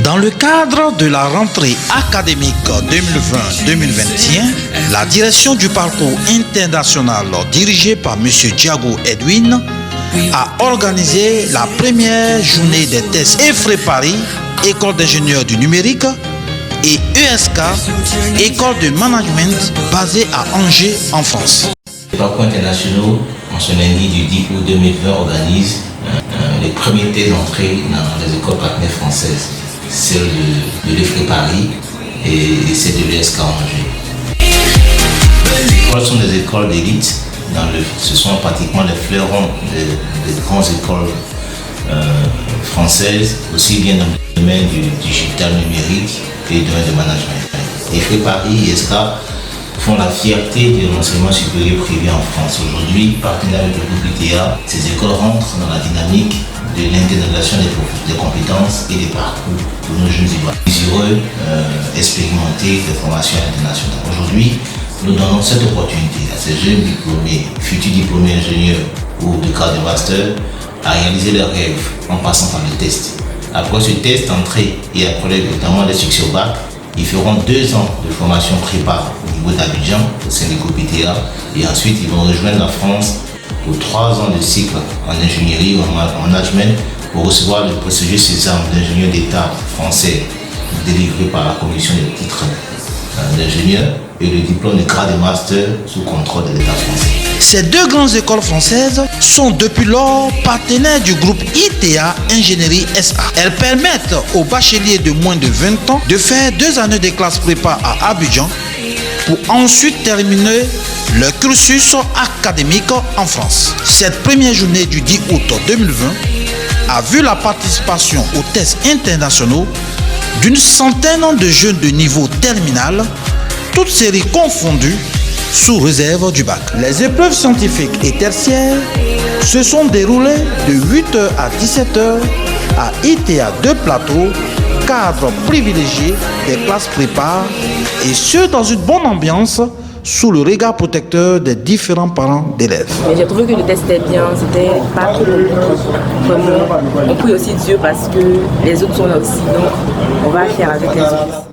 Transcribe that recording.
Dans le cadre de la rentrée académique 2020-2021, la direction du parcours international dirigée par M. Diago Edwin a organisé la première journée des tests EFRE Paris, École d'ingénieurs du numérique, et ESK, École de management basée à Angers en France. Les parcours internationaux, en ce lundi du 10 août 2020, organisent les premiers tests d'entrée dans les écoles partenaires françaises, celle de l'EFRE Paris et celle de l'ESK Angers. Les écoles sont des écoles d'élite, ce sont pratiquement les fleurons des grandes écoles françaises, aussi bien dans le domaine du digital numérique et du domaine de management. l'EFRE Paris et ESK font la fierté de l'enseignement supérieur privé en France. Aujourd'hui, partenaire avec le groupe ITA, ces écoles rentrent dans la dynamique de l'intégration des compétences et des parcours de nos jeunes Ivoiriens désireux expérimenter des formations internationales. Aujourd'hui, nous donnons cette opportunité à ces jeunes diplômés, futurs diplômés ingénieurs ou de cadre de master, à réaliser leurs rêves en passant par le test. Après ce test entrée et après notamment les succès au bac, ils feront 2 ans de formation prépa au niveau d'Abidjan, au sein du groupe ITA, et ensuite ils vont rejoindre la France pour 3 ans de cycle en ingénierie ou en management pour recevoir le prestigieux sésame d'ingénieur d'État français délivré par la commission des titres d'ingénieur et le diplôme de grade de master sous contrôle de l'État français. Ces 2 grandes écoles françaises sont depuis lors partenaires du groupe ITA Ingénierie SA. Elles permettent aux bacheliers de moins de 20 ans de faire 2 années de classe prépa à Abidjan pour ensuite terminer leur cursus académique en France. Cette première journée du 10 août 2020 a vu la participation aux tests internationaux d'une centaine de jeunes de niveau terminal, toutes séries confondues, sous réserve du bac. Les épreuves scientifiques et tertiaires se sont déroulées de 8h à 17h à ITA 2 Plateau, cadre privilégié des classes prépa, et ce dans une bonne ambiance sous le regard protecteur des différents parents d'élèves. J'ai trouvé que le test était bien, c'était pas trop vraiment. On prie aussi Dieu parce que les autres sont là aussi, donc on va faire avec les autres.